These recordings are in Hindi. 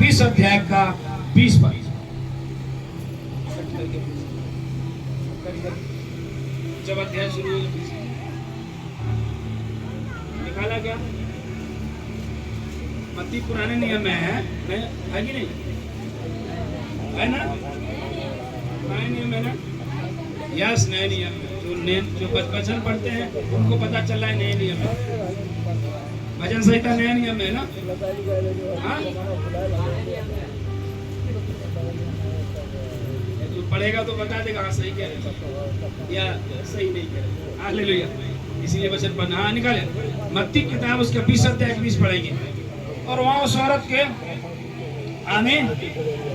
20 अध्याय का 20 पद। जब अध्याय शुरू हो निकाला क्या? मत्ती पुराने नियम में है कि नहीं? है ना? पुराने नियम है ना? यस, नए नियम में जो वचन पढ़ते हैं उनको पता चल रहा है नए नियम में। भजन संहिता नया नियम है ना? हाँ, जो पढ़ेगा तो बता देगा हाँ सही कह रहे या सही नहीं कह रहे। हालेलुया। इसीलिए वचन पढ़ना। हाँ निकाले मत्ती किताब उसके 20 अध्याय 20 पढ़ेंगे। और वहाँ उस औरत के, आमीन,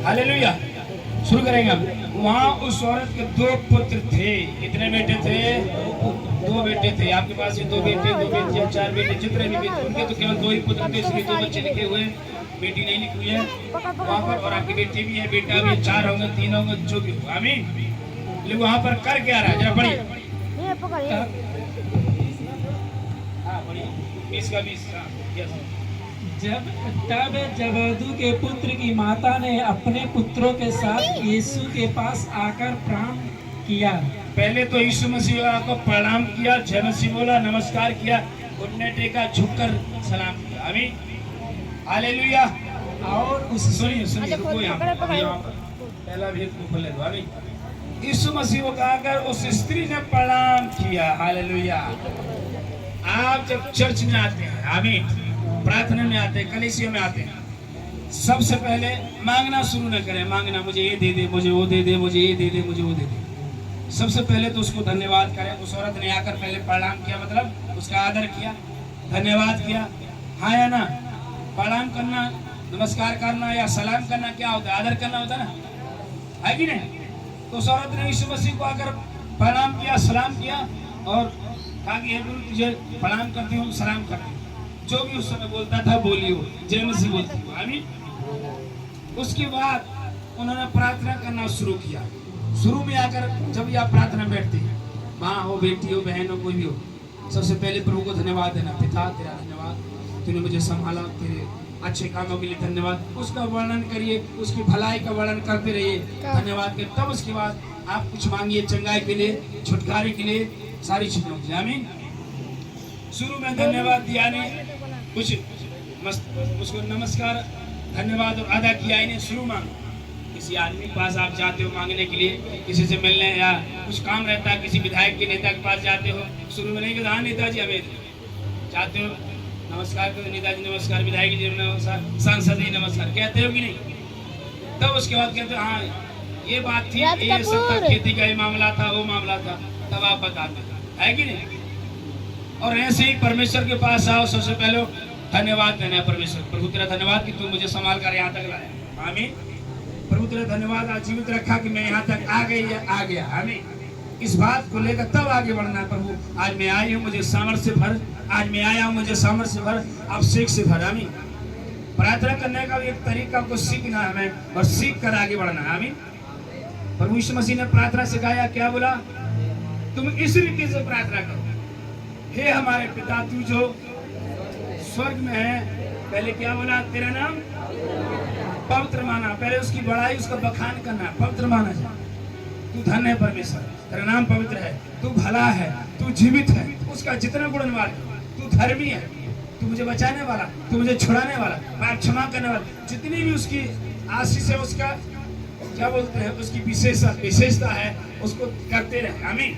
हालेलुया, शुरू करेंगे हम। वहाँ उस औरत के 2 पुत्र थे। कितने बेटे थे? 2 बेटे थे। आपके पास ये 2 बेटे, 2 बेटियां, 4 बेटे, जितने भी बेटे उनके तो केवल 2 ही पुत्र थे, इसलिए 2 बच्चे लिखे हुए, बेटी नहीं लिखी हुई है वहाँ पर। और आपकी बेटी भी है, बेटा भी, 4 होंगे, 3 होंगे, जो भी हो। आमीन। लेकिन वहाँ पर कर क्या रहा है? जरा पढ़िए। हाँ पढ़िए 20 का 20। यस। तब जबदू के पुत्र की माता ने अपने पुत्रों के साथ यीशु के पास आकर प्रणाम किया। पहले तो यीशु मसीह को प्रणाम किया, जय मसीह बोला, नमस्कार किया, घुटने टेका, झुककर सलाम किया। आमीन, हालेलुया। और उस सुनिए रुको यहाँ पर पहला भेद को खोले दो। आमीन। यीशु मसीह को आकर उस स्त्री ने प्रणाम किया। हालेलुया। आप जब चर्च में आते हैं, आमीन, प्रार्थना में आते हैं, कलीसिया में आते हैं, सबसे पहले मांगना शुरू न करें। मांगना मुझे ये दे दे, मुझे वो दे दे, मुझे ये दे दे, मुझे वो दे दे। सबसे पहले तो उसको धन्यवाद करें। उस औरत ने आकर पहले प्रणाम किया, मतलब उसका आदर किया, धन्यवाद किया। हाँ या ना? प्रणाम करना, नमस्कार करना या सलाम करना क्या होता है? आदर करना होता है ना, है कि नहीं? तो उस औरत ने यीशु मसीह को आकर प्रणाम किया, सलाम किया और कहा कि हे गुरु तुझे प्रणाम करती हूँ, सलाम करती हूँ। जो भी उस समय बोलता था बोलियो, जय मसीह बोलती हूँ। आमीन। उसके बाद उन्होंने प्रार्थना करना शुरू किया। शुरू में आकर जब आप प्रार्थना बैठते हैं, माँ हो, बेटी हो, बहन हो, कोई भी हो, सबसे पहले प्रभु को धन्यवाद देना। पिता तेरा धन्यवाद, तूने मुझे संभाला, तेरे अच्छे कामों के लिए धन्यवाद। उसका वर्णन करिए, उसकी भलाई का वर्णन करते रहिए, धन्यवाद के। तब उसके बाद आप कुछ मांगिए, चंगाई के लिए, छुटकारे के लिए, सारी चीजों के लिए। आमीन। शुरू में धन्यवाद दिया ने कुछ उसको नमस्कार, धन्यवाद और अदा किया इन्हें शुरू मांग। किसी आदमी के पास आप जाते हो मांगने के लिए, किसी से मिलने या कुछ काम रहता है, किसी विधायक के नेता के पास जाते हो, शुरू में नहीं कहते हाँ नेताजी हमें जाते हो, नमस्कार करो, नेताजी नमस्कार, विधायक जी नमस्कार, सांसद जी नमस्कार, कहते हो कि नहीं? तब उसके बाद कहते हो हाँ ये बात थी, ये सब था, खेती का ये मामला था, वो मामला था, तब आप बताते है कि नहीं? और ऐसे ही परमेश्वर के पास आओ, सबसे पहले धन्यवाद देना है परमेश्वर। प्रभु तेरा धन्यवाद कि तू मुझे संभाल कर यहाँ तक लाया। आमीन। प्रभु तेरा धन्यवाद आज जीवित रखा कि मैं यहाँ तक आ गया। आमीन। इस बात को लेकर तब आगे बढ़ना है। प्रभु आज मैं आई हूँ, मुझे सामर्थ्य से भर। आज मैं आया हूँ, मुझे सामर्थ्य से भर, अभिषेक से भर। आमीन। प्रार्थना करने का भी एक तरीका को सीखना है हमें और सीख कर आगे बढ़ना है। आमीन। प्रभु यीशु मसीह ने प्रार्थना सिखाया, क्या बोला? तुम इस रीति से प्रार्थना करो, हे हमारे पिता तू जो स्वर्ग में है। पहले क्या बोला? तेरा नाम पवित्र माना। पहले उसकी बड़ाई, उसका बखान करना, पवित्र माना जाए। तू धन्य है परमेश्वर, तेरा नाम पवित्र है, तू भला है, तू जीवित है, उसका जितना गुणवान है, तू धर्मी है, तू मुझे बचाने वाला, तू मुझे छुड़ाने वाला, पाप क्षमा करने वाला। जितनी भी उसकी आशीष है, उसका क्या बोलते हैं, उसकी विशेषता है, उसको करते रहे। आमीन।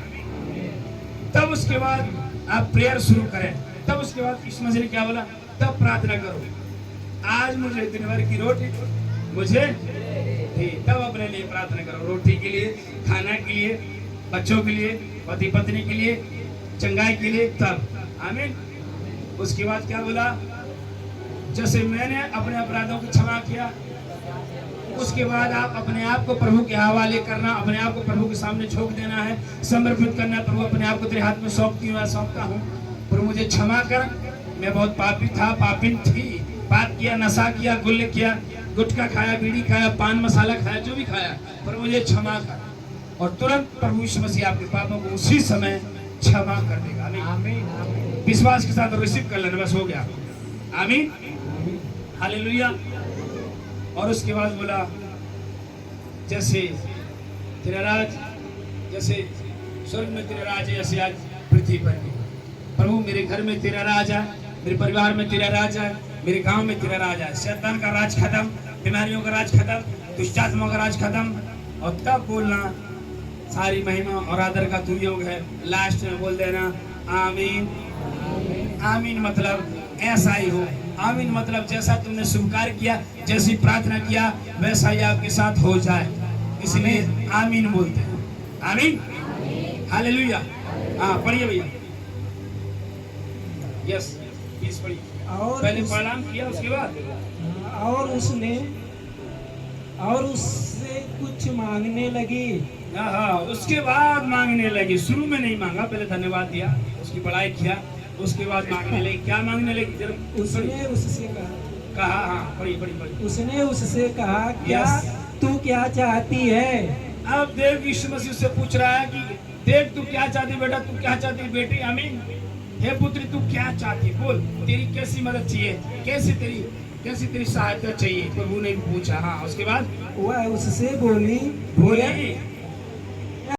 तब उसके बाद आप प्रेयर शुरू करें। तब उसके बाद यीशु मसीह ने क्या बोला? तब प्रार्थना करो, आज मुझे दिन भर की रोटी मुझे दी। तब अपने लिए प्रार्थना करो, रोटी के लिए, खाना के लिए, बच्चों के लिए, पति पत्नी के लिए, चंगाई के लिए। तब आमीन। उसके बाद क्या बोला? जैसे मैंने अपने अपराधों को क्षमा किया, उसके बाद आप अपने आप को प्रभु के हवाले करना, अपने आप को प्रभु के सामने झोंक देना है, समर्पित करना। प्रभु अपने आप को तेरे हाथ में सौंपता हूँ। प्रभु मुझे क्षमा कर, मैं बहुत पापी था, पापिन थी, पाप किया, नशा किया, गुल्ले किया, गुटखा खाया, बीड़ी खाया, पान मसाला खाया, जो भी खाया, पर मुझे क्षमा कर। और तुरंत प्रभु यीशु मसीह आपके पापों को उसी समय क्षमा कर देगा। आमीन। विश्वास के साथ रिसीव कर लेना, बस हो गया। आमीन। हालेलुया। और उसके बाद बोला जैसे तेरा राज, जैसे स्वर्ग में तेरा राज है, ऐसे आज पृथ्वी पर भी। प्रभु मेरे घर में तेरा राज है, मेरे परिवार में तेरा राज है, मेरे गांव में तेरा राज है। शैतान का राज खत्म, बीमारियों का राज खत्म, दुष्टात्माओं का राज खत्म। और तब बोलना सारी महिमा और आदर का तू योग है। लास्ट में बोल देना आमीन। आमीन मतलब ऐसा ही हो। आमीन मतलब जैसा तुमने स्वीकार किया, जैसी प्रार्थना किया, वैसा ही आपके साथ हो जाए, इसलिए आमीन बोलते हैं। आमीन, हालेलुया। हाँ पढ़िए भैया। यस प्लीज पढ़िए। और पहले प्रणाम किया, उसके बाद और उससे कुछ मांगने लगी। हाँ उसके बाद मांगने लगी। शुरू में नहीं मांगा, पहले धन्यवाद दिया, उसकी बड़ाई किया, उसके बाद मांगने लगी। क्या मांगने लगी? जरा उसने उससे कहा। हाँ पढ़िए। उसने उससे कहा क्या तू क्या चाहती है? अब देव यीशु मसीह से पूछ रहा है कि देख तू क्या चाहती बेटा, तू क्या चाहती बेटी? आमीन। हे पुत्री तू क्या चाहती, बोल, तेरी कैसी मदद चाहिए, कैसी तेरी सहायता चाहिए? प्रभु ने पूछा। हाँ उसके बाद वह उससे बोली